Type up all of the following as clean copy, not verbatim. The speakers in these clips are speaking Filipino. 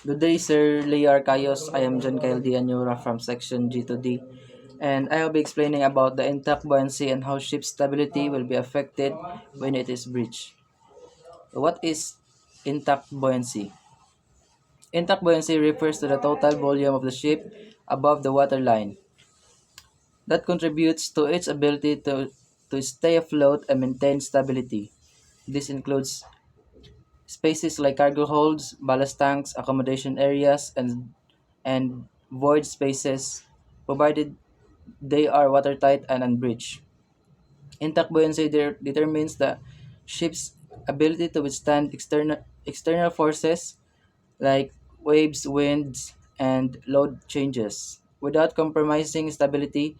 Good day, Sir Leo Arcayos. I am John Kyle D. Anyura from Section G2D, and I will be explaining about the intact buoyancy and how ship stability will be affected when it is breached. What is intact buoyancy? Intact buoyancy refers to the total volume of the ship above the waterline that contributes to its ability to stay afloat and maintain stability. This includes spaces like cargo holds, ballast tanks, accommodation areas, and void spaces, provided they are watertight and unbreached. Intact buoyancy determines the ship's ability to withstand external forces like waves, winds, and load changes without compromising stability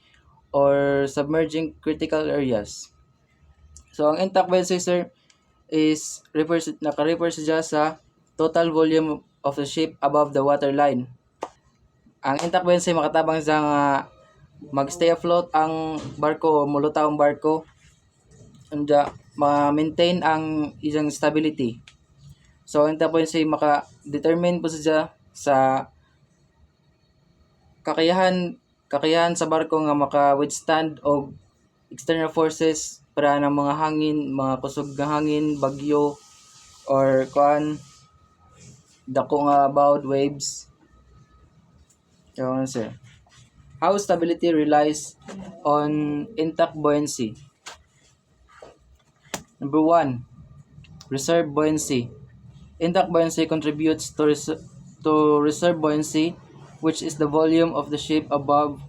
or submerging critical areas. So, ang intact buoyancy, sir, naka-refer siya sa total volume of the ship above the waterline. Ang intact buoyancy makatabang sa nga magstay afloat ang barko o mulutaw ang barko and ma-maintain ang isang stability. So ang intact buoyancy maka-determine po siya sa kakayahan sa barko nga maka-withstand og external forces para ng mga hangin, mga kusog nga hangin, bagyo, or dako nga bawd waves. So, sir. How stability relies on intact buoyancy. Number 1, reserve buoyancy. Intact buoyancy contributes to reserve buoyancy, which is the volume of the ship above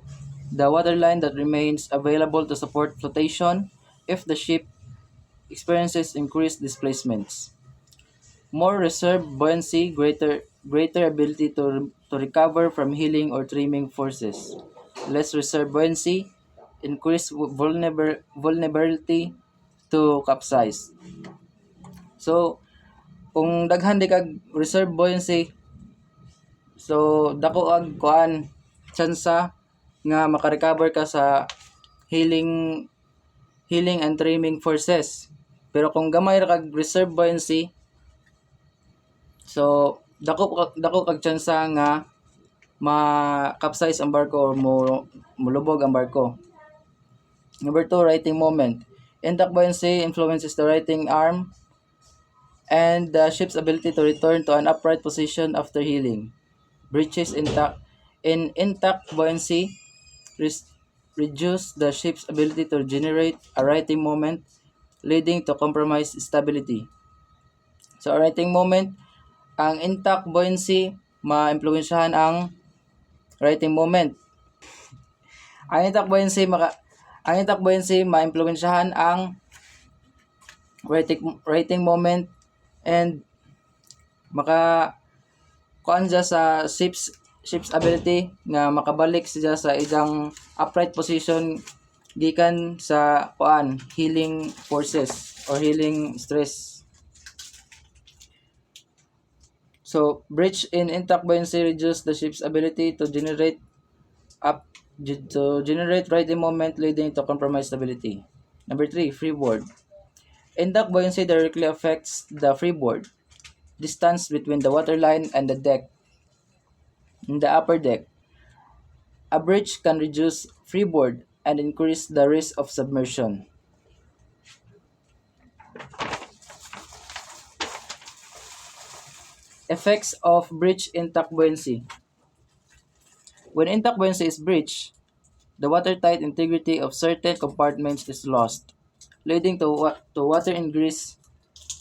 the waterline that remains available to support flotation if the ship experiences increased displacements. More reserve buoyancy, greater ability to recover from heeling or trimming forces. Less reserve buoyancy, increased vulnerability to capsize. So, kung daghan di kag reserve buoyancy, so dako ag tsansa nga makarecover ka sa healing and trimming forces. Pero kung gamay ra kag reserve buoyancy, so dako kag tsansa nga ma-capsize ang barko or mulubog ang barko. Number 2, righting moment. Intact buoyancy influences the righting arm and the ship's ability to return to an upright position after heeling. Breaches in intact buoyancy reduce the ship's ability to generate a righting moment, leading to compromised stability. So, a righting moment, ang intact buoyancy ma-impluwensyahan ang righting moment. Ang intact buoyancy ma-impluwensyahan ang righting moment and kuan siya sa ship's ability nga makabalik siya sa isang upright position gikan sa healing forces or healing stress. So, breach in intact buoyancy reduce the ship's ability to generate righting moment, leading to compromised stability. Number 3, freeboard. Intact buoyancy directly affects the freeboard distance between the waterline and the deck. In the upper deck, a breach can reduce freeboard and increase the risk of submersion. Effects of breach intact buoyancy. When intact buoyancy is breached, the watertight integrity of certain compartments is lost, leading to water ingress.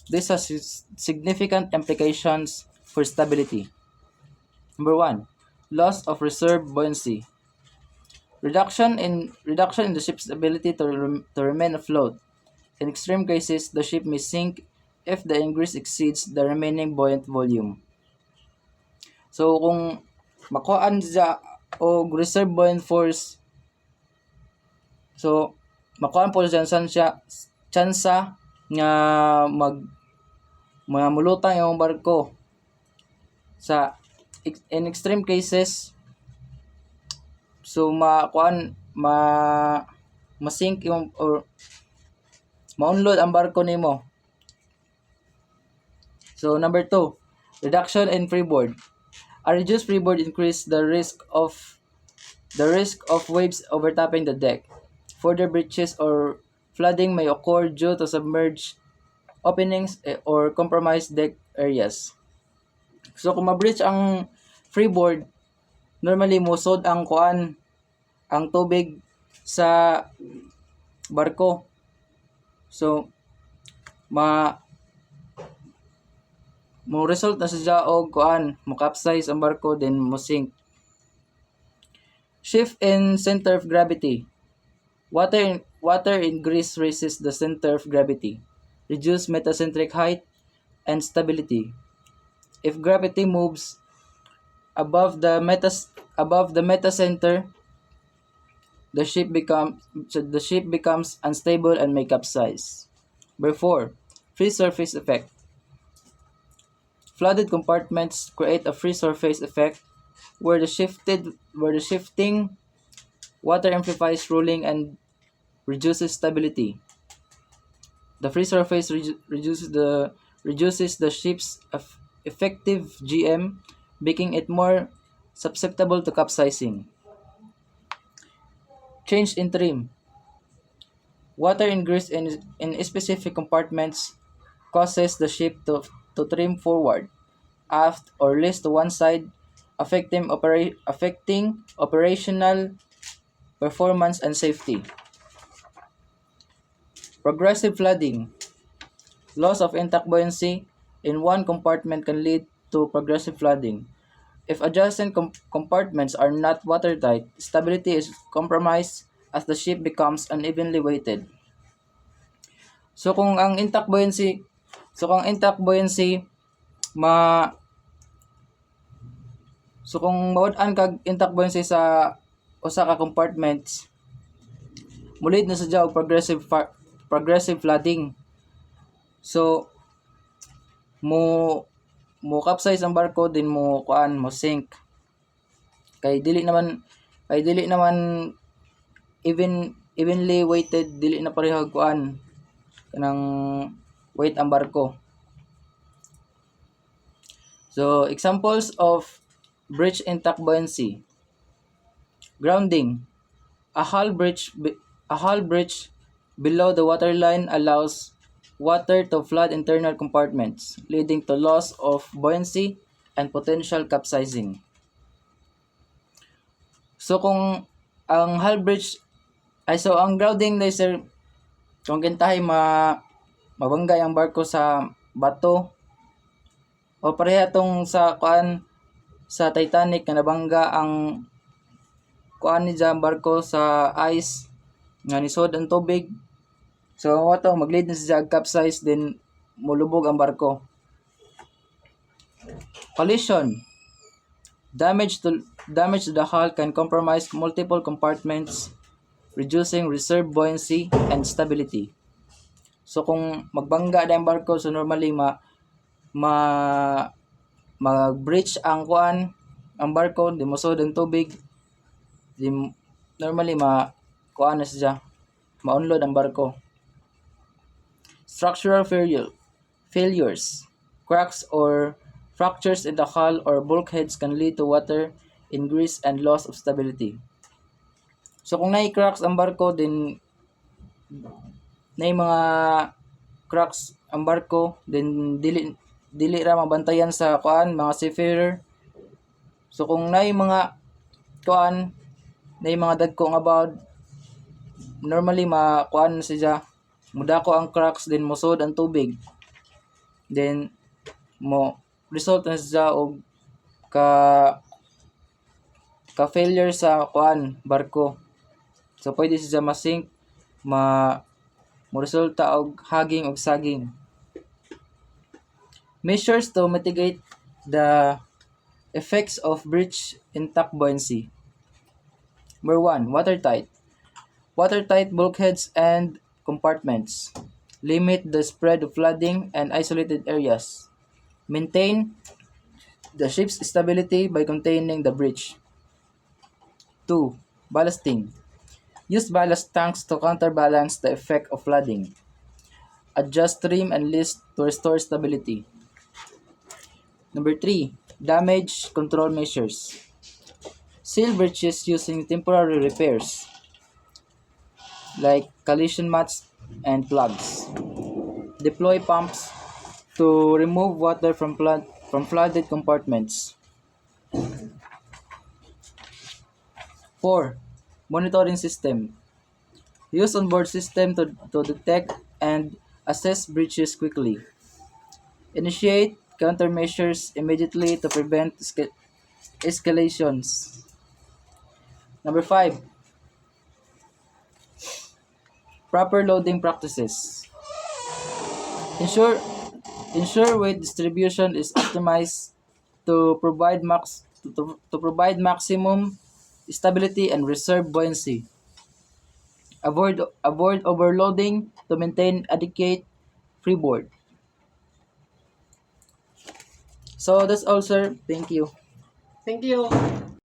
This has significant implications for stability. Number 1, loss of reserve buoyancy. Reduction in the ship's ability to remain afloat. In extreme cases, the ship may sink if the ingress exceeds the remaining buoyant volume. So kung makuhaan siya og reserve buoyant force, so makuhaan po siya tsansa nga mulutang yung barko in extreme cases. So masink yung or maunlod ang barko nimo. So number 2, reduction in freeboard. A reduced freeboard increases the risk of waves overtopping the deck. Further breaches or flooding may occur due to submerged openings or compromised deck areas. So kung ma-breach ang freeboard, normally musod ang ang tubig sa barko. So ma mo result na sa og mo capsize ang barko then mo sink. Shift in center of gravity. Water in grease raises the center of gravity, reduce metacentric height and stability. If gravity moves above the metacenter, the ship becomes unstable and may capsize. Number 4, free surface effect. Flooded compartments create a free surface effect where the shifting water amplifies rolling and reduces stability. The free surface reduces the ship's effective GM, making it more susceptible to capsizing. Change in trim. Water ingress in specific compartments causes the ship to trim forward, aft, or least to one side, affecting operational performance and safety. Progressive flooding. Loss of intact buoyancy in one compartment can lead to progressive flooding. If adjacent compartments are not watertight, stability is compromised as the ship becomes unevenly weighted. So kung ang intact buoyancy ma So kung mawad-an kag intact buoyancy sa usa ka compartments, mulid na sadya og progressive flooding. So mo capsize ang barko din mo sink. Kay dili naman evenly weighted, dili na parehag kanang weight ang barko. So examples of breach intact buoyancy. Grounding. A hull breach below the waterline allows water to flood internal compartments, leading to loss of buoyancy and potential capsizing. So kung ang hull breach ang grounding na sir, kung kintahay mabanggay ang barko sa bato o pareha tong sa Titanic na nabangga ang ni barko sa ice nga nisod ang tubig. So maglid na siya capsize then mulubog ang barko. Collision. Damage to the hull can compromise multiple compartments, reducing reserve buoyancy and stability. So kung magbangga na ang barko, so normally mag-breach ang barko, di musod ang tubig, normally na siya, maunlod ang barko. Structural failures. Cracks or fractures in the hull or bulkheads can lead to water ingress and loss of stability. So kung cracks ang barko, then mga cracks ang barko, then dili ra mabantayan sa mga seafarer. So kung mga mga dagko nga bawd, normally siya, mudako ang cracks, then musod ang tubig, then mo result na siya og ka failure sa barko. So pwede siya masink, mo resulta og haging og saging. Measures to mitigate the effects of breach intact buoyancy. Number 1, watertight. Watertight bulkheads and compartments. Limit the spread of flooding and isolated areas. Maintain the ship's stability by containing the breach. 2. Ballasting. Use ballast tanks to counterbalance the effect of flooding. Adjust trim and list to restore stability. Number 3. Damage control measures. Seal breaches using temporary repairs like collision mats and plugs. Deploy pumps to remove water from flooded compartments. 4. Monitoring system. Use onboard system to detect and assess breaches quickly. Initiate countermeasures immediately to prevent escalations. Number 5. Proper loading practices. Ensure ensure weight distribution is optimized to provide maximum stability and reserve buoyancy. Avoid overloading to maintain adequate freeboard. So that's all, sir. Thank you. Thank you.